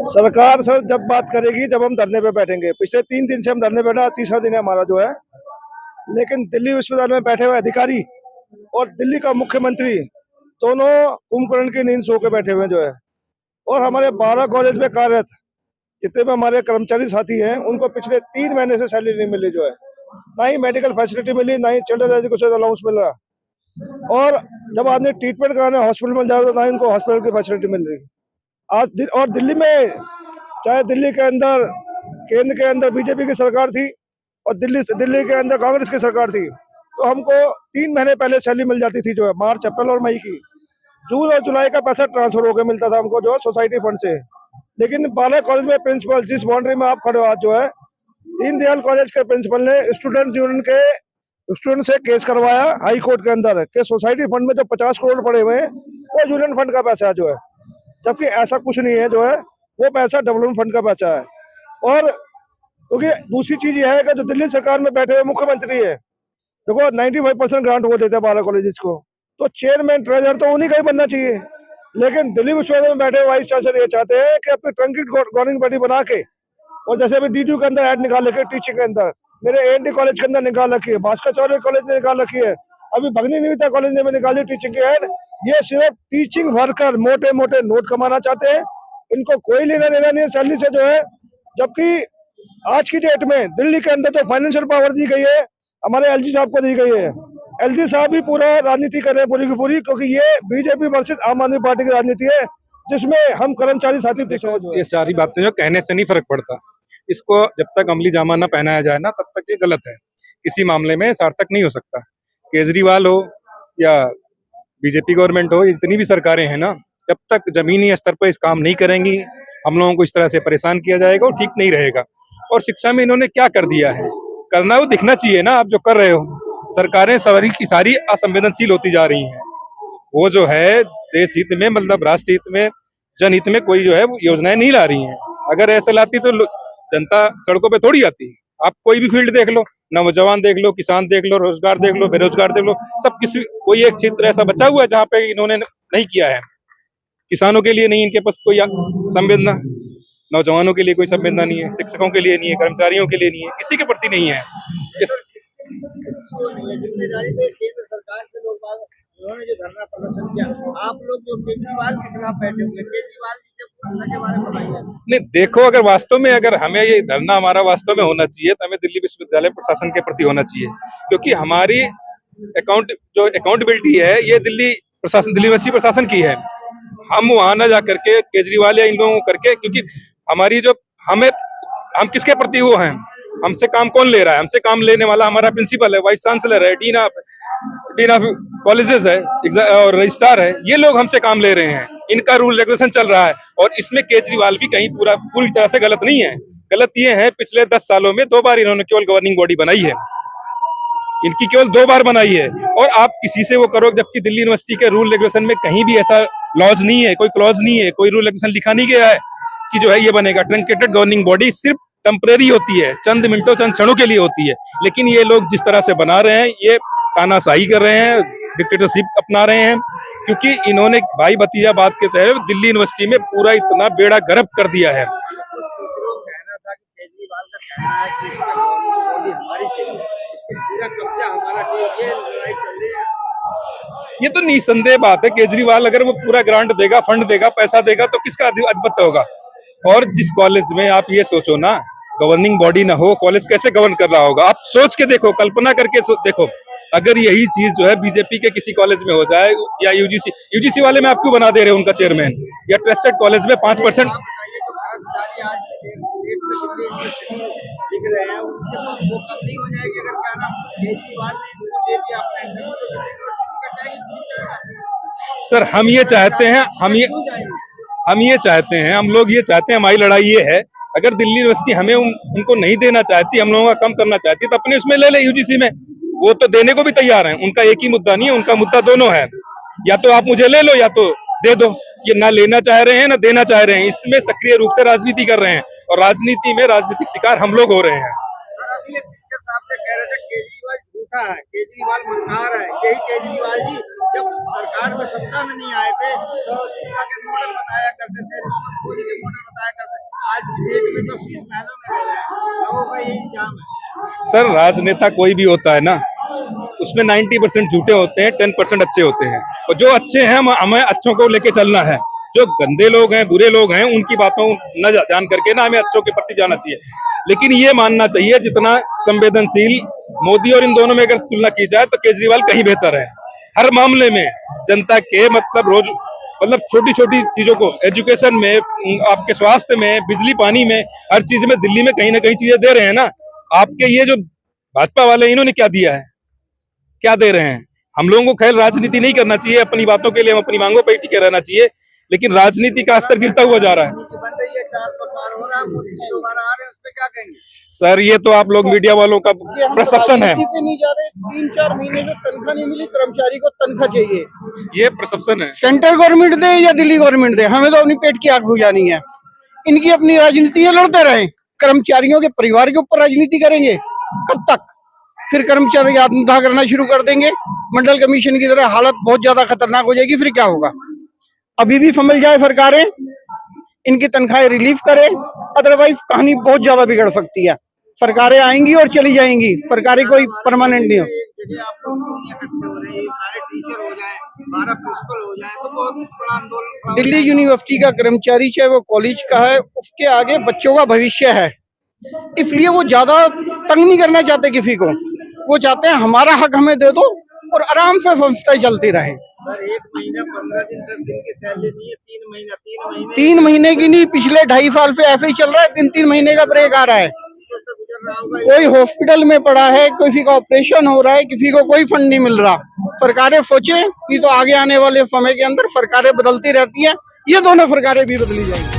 सरकार सर जब बात करेगी जब हम धरने पे बैठेंगे। पिछले 3 दिन से हम धरने पे बैठे, तीसरा दिन है हमारा जो है। लेकिन दिल्ली विश्वविद्यालय में बैठे हुए अधिकारी और दिल्ली का मुख्यमंत्री दोनों कुंभकर्ण की नींद सो के बैठे हुए जो है। और हमारे 12 कॉलेज में कार्यरत जितने भी हमारे कर्मचारी साथी हैं उनको पिछले 3 महीने से सैलरी नहीं मिली जो है। ना ही मेडिकल फैसिलिटी मिली, ना ही चिल्ड्रन एजुकेशन अलाउंस मिल रहा। और जब आदमी ट्रीटमेंट कराने हॉस्पिटल में जा रहा तो ना ही उनको हॉस्पिटल की फैसिलिटी मिल रही। आज और दिल्ली में, चाहे दिल्ली के अंदर केंद्र के अंदर बीजेपी की सरकार थी और दिल्ली के अंदर कांग्रेस की सरकार थी, तो हमको 3 महीने पहले सैलरी मिल जाती थी जो है, मार्च, अप्रैल और मई की। जून और जुलाई का पैसा ट्रांसफर होकर मिलता था हमको जो है सोसाइटी फंड से। लेकिन 12 कॉलेज में प्रिंसिपल, जिस बाउंड्री में आप खड़े हो आज जो है, दीनदयाल कॉलेज के प्रिंसिपल ने स्टूडेंट्स यूनियन के स्टूडेंट से केस करवाया हाई कोर्ट के अंदर कि सोसाइटी फंड में जो 50 करोड़ पड़े हुए हैं वो यूनियन फंड का पैसा जो है, जबकि ऐसा कुछ नहीं है जो है, वो पैसा डेवलपमेंट फंड का पैसा है। और क्योंकि दूसरी चीज यह है कि जो दिल्ली सरकार में बैठे हुए मुख्यमंत्री है, देखो 95% ग्रांट वो देते हैं 12 कॉलेज को, तो चेयरमैन ट्रेजर तो उन्हीं का ही बनना चाहिए। लेकिन दिल्ली विश्वविद्यालय में बैठे वाइस चांसलर ये चाहते हैं कि अपनी ट्रंकेट गवर्निंग बॉडी बना के, और जैसे अभी DTU के अंदर ऐड निकाल रखी है टीचिंग के अंदर, मेरे AND कॉलेज के अंदर निकाल रखी है, भास्कर कॉलेज ने निकाल रखी है, अभी भगनी निविता कॉलेज ने भी निकाली टीचिंग की ऐड। ये सिर्फ टीचिंग वर्कर मोटे मोटे नोट कमाना चाहते हैं, इनको कोई लेना देना नहीं है सैलरी से जो है। जबकि आज की डेट में दिल्ली के अंदर तो फाइनेंशियल पावर दी गई है, हमारे LG साहब को दी गई है। LG साहब भी पूरा राजनीति कर रहे हैं पूरी की पूरी, क्योंकि ये बीजेपी वर्सेस आम आदमी पार्टी की राजनीति है, जिसमें हम कर्मचारी साथी ये सारी बातें जो कहने से नहीं फर्क पड़ता, इसको जब तक अमली जामा न पहनाया जाए ना, तब तक ये गलत है। किसी मामले में सार्थक नहीं हो सकता। केजरीवाल हो या बीजेपी गवर्नमेंट हो, जितनी भी सरकारें हैं ना, जब तक जमीनी स्तर पर इस काम नहीं करेंगी, हम लोगों को इस तरह से परेशान किया जाएगा और ठीक नहीं रहेगा। और शिक्षा में इन्होंने क्या कर दिया है, करना वो दिखना चाहिए ना। आप जो कर रहे हो, सरकारें सारी की सारी असंवेदनशील होती जा रही हैं। वो जो है देश हित में, मतलब राष्ट्र हित में, जनहित में कोई जो है योजनाएं नहीं ला रही हैं। अगर ऐसे लाती तो जनता सड़कों पे थोड़ी आती। आप कोई भी फील्ड देख लो, नौजवान देख लो, किसान देख लो, रोजगार देख लो, बेरोजगार देख लो, सब किसी कोई एक क्षेत्र ऐसा बचा हुआ है जहाँ पे इन्होंने नहीं किया है। किसानों के लिए नहीं इनके पास कोई संवेदना, नौजवानों के लिए कोई संवेदना नहीं है, शिक्षकों के लिए नहीं है, कर्मचारियों के लिए नहीं है, किसी के प्रति नहीं है। जिम्मेदारी तो केंद्र सरकार से लोग, उन्होंने जो धरना प्रदर्शन किया, आप लोग जो केजरीवाल के खिलाफ बैठे हुए, केजरीवाल जी के धरना के बारे में बताइए। नहीं, देखो, अगर वास्तव में अगर हमें ये धरना हमारा वास्तव में होना चाहिए तो हमें दिल्ली विश्वविद्यालय प्रशासन के प्रति होना चाहिए, क्योंकि हमारी अकाउंटेबिलिटी है ये दिल्ली यूनिवर्सिटी प्रशासन की है। हम वहां न जा करके केजरीवाल या इन लोगों करके, क्योंकि हमारी जो हम किसके प्रति वो हैं, हमसे काम कौन ले रहा है? हमसे काम लेने वाला हमारा प्रिंसिपल है, वाइस चांसलर है, डीन ऑफ कॉलेजेस है और रजिस्ट्रार है। ये लोग हमसे काम ले रहे हैं, इनका रूल रेगुलेशन चल रहा है। और इसमें केजरीवाल भी कहीं पूरी तरह से गलत नहीं है। गलत ये है, पिछले 10 सालों में 2 बार इन्होंने केवल गवर्निंग बॉडी बनाई है, इनकी केवल 2 बार बनाई है। और आप किसी से वो करो, जबकि दिल्ली यूनिवर्सिटी के रूल रेगुलेशन में कहीं भी ऐसा लॉज नहीं है, कोई क्लॉज नहीं है, कोई रूल रेगुलेशन लिखा नहीं गया है कि जो है ये बनेगा। ट्रंकेटेड गवर्निंग बॉडी सिर्फ टेम्परेरी होती है, चंद मिनटों चंद क्षणों के लिए होती है। लेकिन ये लोग जिस तरह से बना रहे हैं, ये तानाशाही कर रहे हैं, डिक्टेटरशिप अपना रहे हैं, क्योंकि इन्होंने भाई भतीजा बात के तहत दिल्ली यूनिवर्सिटी में पूरा इतना बेड़ा गर्क कर दिया है। कहना था कि केजरीवाल का कहना है कि इसमें गवर्निंग बॉडी हमारी चाहिए, इसमें पूरा कब्जा हमारा चाहिए, ये लड़ाई चल रही है। ये तो निसंदेह बात है, केजरीवाल अगर वो पूरा ग्रांट देगा, फंड देगा, पैसा देगा, तो किसका आधिपत्य होगा? और जिस कॉलेज में आप ये सोचो ना, गवर्निंग बॉडी ना हो, कॉलेज कैसे गवर्न कर रहा होगा? आप सोच के देखो, कल्पना करके देखो, अगर यही चीज जो है बीजेपी के किसी कॉलेज में हो जाए, या यूजीसी वाले में आप क्यों बना दे रहे हो उनका चेयरमैन, या ट्रस्टेड कॉलेज में 5% सर, हम ये चाहते हैं, हम लोग ये चाहते हैं, हमारी लड़ाई ये है, अगर दिल्ली यूनिवर्सिटी हमें उनको नहीं देना चाहती, हम लोगों का कम करना चाहती, तो अपने उसमें ले ले यूजीसी में, वो तो देने को भी तैयार हैं। उनका एक ही मुद्दा नहीं है, उनका मुद्दा दोनों है, या तो आप मुझे ले लो या तो दे दो। ये ना लेना चाह रहे हैं ना देना चाह रहे हैं, इसमें सक्रिय रूप से राजनीति कर रहे हैं, और राजनीति में राजनीतिक शिकार हम लोग हो रहे हैं। टीचर साहब से कह रहे थे केजरीवाल उठा है, केजरीवाल मंगार है। यही केजरीवाल जी जब सरकार में सत्ता में नहीं आए थे तो शिक्षा के मॉडल बताया करते थे, रिश्वतखोरी के मॉडल बताया करते थे। आज की डेट में जो शीश महलों में रह रहे हैं लोगों का यही इंजाम है। सर राजनेता कोई भी होता है ना, उसमें 90% झूठे होते हैं, 10% अच्छे होते हैं। और जो अच्छे हैं हमें अच्छों को लेके चलना है। जो गंदे लोग हैं, बुरे लोग हैं, उनकी बातों न जान करके ना हमें अच्छों के प्रति जाना चाहिए। लेकिन ये मानना चाहिए जितना संवेदनशील मोदी और इन दोनों में अगर तुलना की जाए तो केजरीवाल कहीं बेहतर है। हर मामले में जनता के मतलब छोटी छोटी चीजों को, एजुकेशन में, आपके स्वास्थ्य में, बिजली पानी में, हर चीज में दिल्ली में कहीं ना कहीं चीजें दे रहे हैं ना। आपके ये जो भाजपा वाले इन्होंने क्या दिया है, क्या दे रहे हैं? हम लोगों को खैर राजनीति नहीं करना चाहिए, अपनी बातों के लिए हम अपनी मांगों पर ही टिके रहना चाहिए, लेकिन राजनीति का स्तर गिरता हुआ जा रहा है। बन रही है 400 पार हो रहा है, मोदी जी दोबारा आ रहे हैं, उस पे क्या कहेंगे? सर ये तो आप लोग मीडिया वालों का परसेप्शन है, पे नहीं जा रहे। 3-4 महीने से तनख्वाह नहीं मिली, कर्मचारी को तनख्वाह चाहिए। ये परसेप्शन है। सेंट्रल गवर्नमेंट दे या दिल्ली गवर्नमेंट दे, हमें तो अपनी पेट की आग बुझानी है। इनकी अपनी राजनीति है, लड़ते रहे। कर्मचारियों के परिवार के ऊपर राजनीति करेंगे कब तक? फिर कर्मचारी आत्मदाह करना शुरू कर देंगे। मंडल कमीशन की तरह हालत बहुत ज्यादा खतरनाक हो जाएगी। फिर क्या होगा? अभी भी संभल जाए सरकारें, इनकी तनख्वाहें रिलीफ करें, अदरवाइज कहानी बहुत ज्यादा बिगड़ सकती है। सरकारें आएंगी और चली जाएंगी, सरकारें कोई परमानेंट नहीं हो। जगह आप लोग इकट्ठे हो रहे हैं, सारे टीचर हो जाए, 12 प्रिंसिपल हो जाए तो बहुत बड़ा आंदोलन। दिल्ली यूनिवर्सिटी का कर्मचारी चाहे वो कॉलेज का है, उसके आगे बच्चों का भविष्य है, इसलिए वो ज्यादा तंग नहीं करना चाहते किसी को। वो चाहते हैं हमारा हक हमें दे दो और आराम से संस्थाएं चलती रहे। सर 1 महीना 15 दिन 10 दिन की सैलरी नहीं है, 3 महीने की नहीं, पिछले 2.5 साल से ऐसे ही चल रहा है। 3-3 महीने का ब्रेक आ रहा है। कोई हॉस्पिटल में पड़ा है, किसी का ऑपरेशन हो रहा है, किसी को कोई फंड नहीं मिल रहा। सरकारें सोचे नहीं तो आगे आने वाले समय के अंदर सरकारें बदलती रहती हैं, ये दोनों सरकारें भी बदली जाएंगी।